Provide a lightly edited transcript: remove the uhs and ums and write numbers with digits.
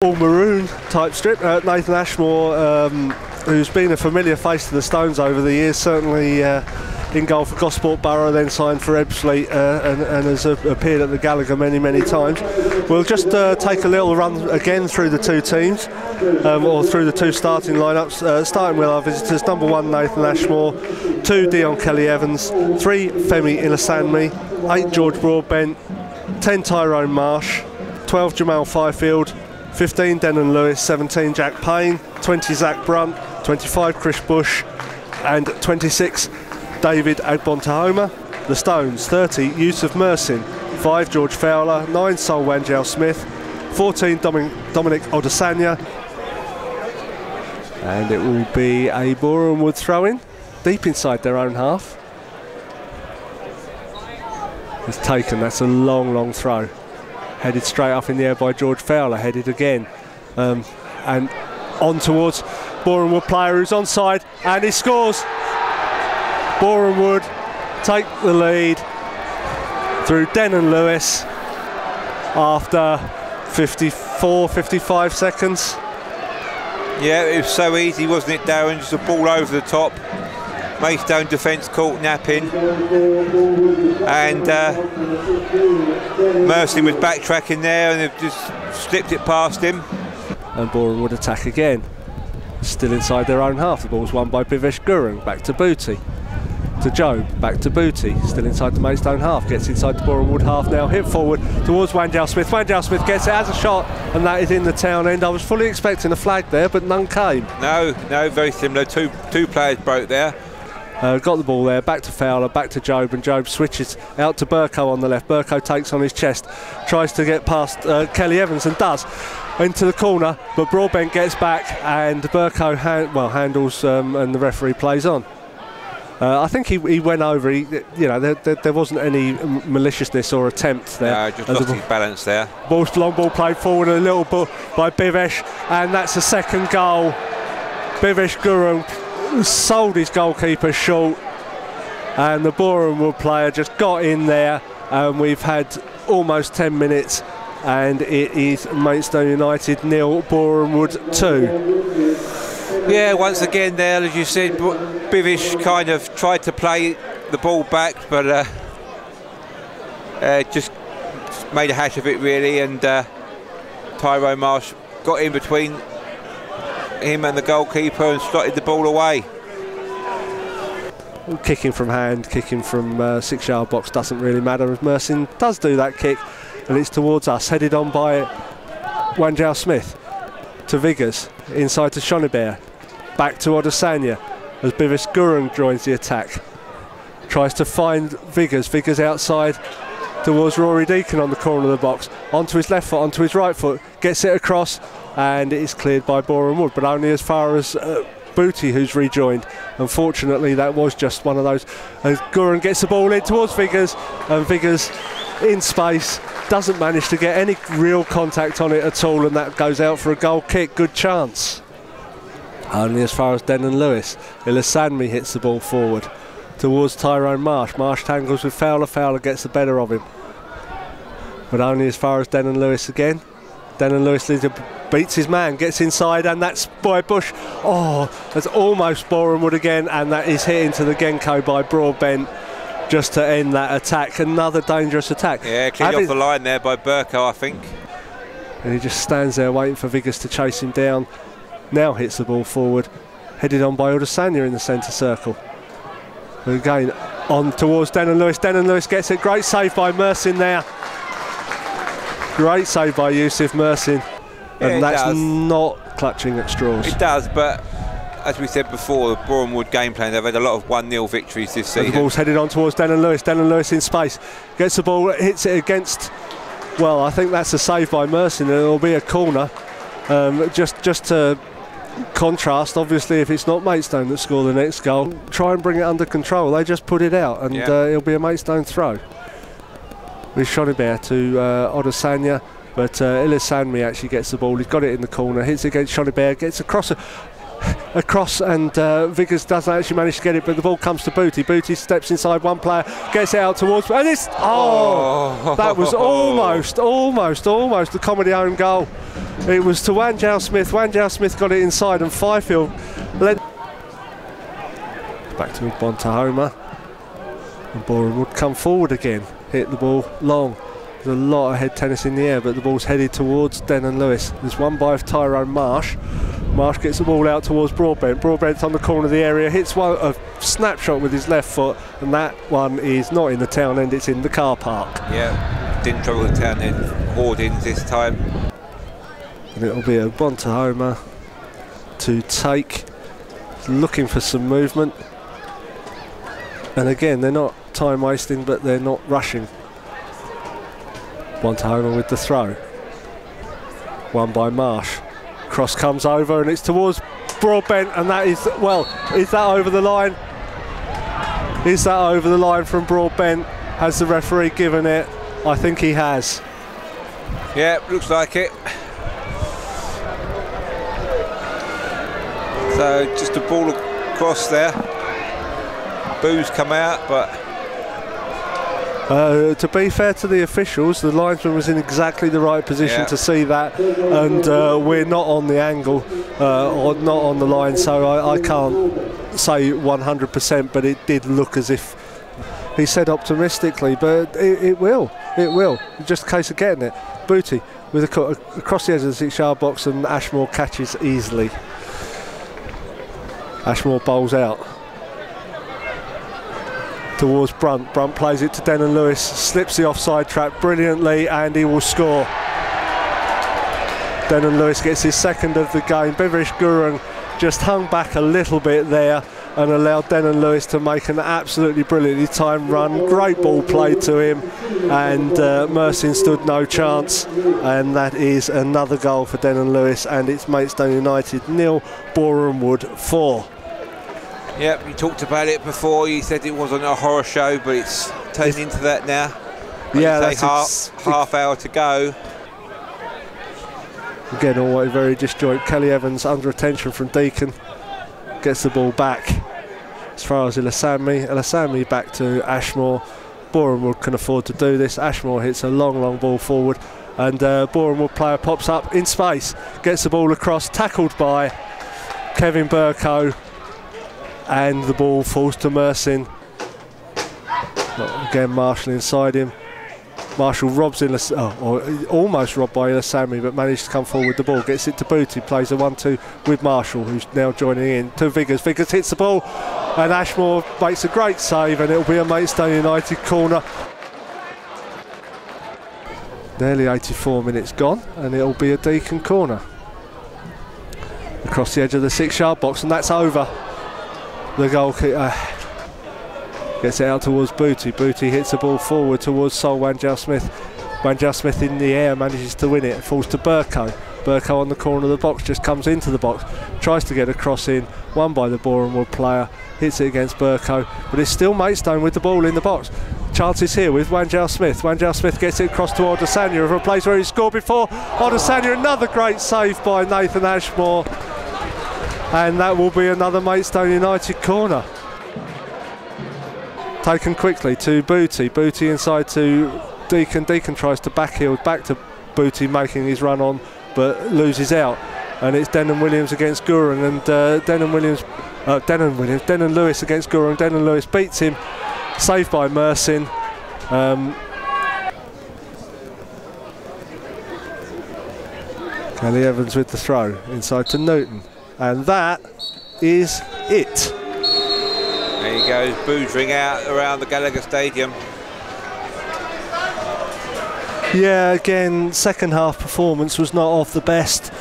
all maroon type strip. Nathan Ashmore, who's been a familiar face to the Stones over the years, certainly in goal for Gosport Borough, then signed for Ebbsfleet and has appeared at the Gallagher many times. We'll just take a little run again through the two teams, or through the two starting lineups, starting with our visitors. Number 1, Nathan Ashmore; 2, Dion Kelly-Evans; 3, Femi Ilasanmi; 8, George Broadbent; 10, Tyrone Marsh; 12, Jamal Fifield; 15, Denon Lewis; 17, Jack Payne; 20, Zach Brunt; 25, Chris Bush; and 26, David Agbontahoma. The Stones: 30, Yusuf Mersin; 5, George Fowler; 9, Sol Wanjao Smith; 14, Dominic Odesanya. And it will be a Boreham Wood throw-in, deep inside their own half. It's taken. That's a long throw. Headed straight up in the air by George Fowler, headed again. And on towards Boreham Wood player who's onside, and he scores. Boreham Wood take the lead through Denon Lewis after 55 seconds. Yeah, it was so easy, wasn't it, Darren? Just a ball over the top. Maidstone defence caught napping, and Mersin was backtracking there, and they've just slipped it past him. And Boreham Wood attack again, still inside their own half. The ball's won by Bivesh Gurung, back to Booty, to Job, back to Booty, still inside the Maidstone half, gets inside the Boreham Wood half now, hit forward towards Wanjao Smith. Wanjao Smith gets it, has a shot, and that is in the town end. I was fully expecting a flag there, but none came. No, very similar. Two players broke there. Got the ball there, back to Fowler, back to Job, and Job switches out to Burko on the left. Burko takes on his chest, tries to get past Kelly-Evans, and does, into the corner, but Broadbent gets back, and Burko handles, and the referee plays on. I think he went over. There wasn't any maliciousness or attempt there. No, just lost his balance there. Long ball played forward, a little ball by Bivesh, and that's a second goal. Bivesh Gurung sold his goalkeeper short, and the Boreham Wood player just got in there, and we've had almost 10 minutes, and it is Maidstone United 0, Boreham Wood 2. Yeah, once again there, as you said, Bivesh kind of tried to play the ball back, but just made a hash of it really, and Tyrone Marsh got in between him and the goalkeeper and slotted the ball away. Kicking from hand, kicking from 6-yard box doesn't really matter, as Mersin does do that kick, and it's towards us, headed on by Wanjao Smith to Viggers, inside to Shonibert, back to Odesanya as Bivesh Gurung joins the attack, tries to find Viggers outside towards Rory Deacon on the corner of the box, onto his left foot, onto his right foot, gets it across, and it is cleared by Boreham Wood, but only as far as Booty, who's rejoined. Unfortunately, that was just one of those. As Gurung gets the ball in towards Viggers, and Viggers in space doesn't manage to get any real contact on it at all, and that goes out for a goal kick. Good chance. Only as far as Denon Lewis. Ilasanmi hits the ball forward towards Tyrone Marsh. Marsh tangles with Fowler. Fowler gets the better of him, but only as far as Denon Lewis again. Denon Lewis beats his man, gets inside, and that's by Bush. Oh, that's almost Boreham Wood again, and that is hit into the Genko by Broadbent just to end that attack. Another dangerous attack. Yeah, cleared off the line there by Burko, I think. And he just stands there waiting for Viggers to chase him down. Now hits the ball forward, headed on by Odesanya in the centre circle. And again, on towards Denon Lewis. Denon Lewis gets it. Great save by Mersin there. Great save by Yusuf Mersin. And that's not clutching at straws. It does, but as we said before, the Boreham Wood game plan, they've had a lot of 1-0 victories this season. And the ball's headed on towards Denon Lewis. Denon Lewis in space. Gets the ball, hits it against... Well, I think that's a save by Mersin, and it'll be a corner. Just to contrast, obviously, if it's not Maidstone that score the next goal, try and bring it under control. They just put it out, and it'll be a Maidstone throw. With Shonibert to Odesanya, but Ilasanmi actually gets the ball. He's got it in the corner, hits it against Shonibert, gets across. across, and Vickers doesn't actually manage to get it, but the ball comes to Booty. Booty steps inside one player, gets it out towards, and it's that was almost the comedy own goal. It was to Wanjao Smith. Wanjao Smith got it inside, and Fifield led back to Bontahoma, and Boreham would come forward again, hit the ball long. There's a lot of head tennis in the air, but the ball's headed towards Denon Lewis. There's one by Tyrone Marsh. Marsh gets the ball out towards Broadbent. Broadbent's on the corner of the area, hits a snapshot with his left foot, and that one is not in the town end, it's in the car park. Yeah, didn't trouble the town end hoardings this time. And it'll be a Bontahoma to take, looking for some movement. And again, they're not time wasting, but they're not rushing. Bontahoma with the throw. One by Marsh. Cross comes over and it's towards Broadbent, and that is, well, is that over the line? Is that over the line from Broadbent? Has the referee given it? I think he has. Yeah, looks like it. So just a ball across there. Boo's come out, but to be fair to the officials, the linesman was in exactly the right position to see that, and we're not on the angle or not on the line, so I can't say 100%, but it did look as if he said optimistically, but it will. Just a case of getting it. Booty with across the edge of the 6-yard box, and Ashmore catches easily. Ashmore bowls out towards Brunt. Brunt plays it to Denon Lewis, slips the offside trap brilliantly, and he will score. Denon Lewis gets his second of the game. Beveridge Gurung just hung back a little bit there and allowed Denon Lewis to make an absolutely brilliantly timed run. Great ball played to him, and Mersin stood no chance, and that is another goal for Denon Lewis, and it's Maidstone United 0, Boreham Wood 4. Yep, you talked about it before. You said it wasn't a horror show, but it's turned into that now. Yeah, that's half hour to go. Again, all very disjoint. Kelly Evans under attention from Deacon, gets the ball back as far as Ilasami. Ilasami back to Ashmore. Boreham Wood can afford to do this. Ashmore hits a long ball forward, and Boreham Wood player pops up in space, gets the ball across, tackled by Kevin Burko, and the ball falls to Mersin. Again, Marshall inside him. Marshall robs or almost robbed by Ilasami, but managed to come forward with the ball. Gets it to Booty, plays a 1-2 with Marshall, who's now joining in. To Vickers. Vickers hits the ball, and Ashmore makes a great save, and it'll be a Maidstone United corner. Nearly 84 minutes gone, and it'll be a Deacon corner. Across the edge of the 6-yard box, and that's over. The goalkeeper gets it out towards Booty. Booty hits the ball forward towards Sol Wanjao Smith. Wanjao Smith in the air manages to win it. It falls to Burko. Burko on the corner of the box, just comes into the box, tries to get a cross in, won by the Boreham Wood player, hits it against Burko, but it's still Maidstone with the ball in the box. Chances here with Wanjao Smith. Wanjao Smith gets it across to Odesanya of a place where he scored before. Odesanya, another great save by Nathan Ashmore, and that will be another Maidstone United corner. Taken quickly to Booty. Booty inside to Deacon. Deacon tries to backheel back to Booty, making his run on, but loses out. And it's Denon Williams against Gurung, and Denon Lewis against Gurung. Denon Lewis beats him. Saved by Mersin. Kelly Evans with the throw inside to Newton. And that is it. There you go, boos ring out around the Gallagher Stadium. Yeah, again, second half performance was not of the best.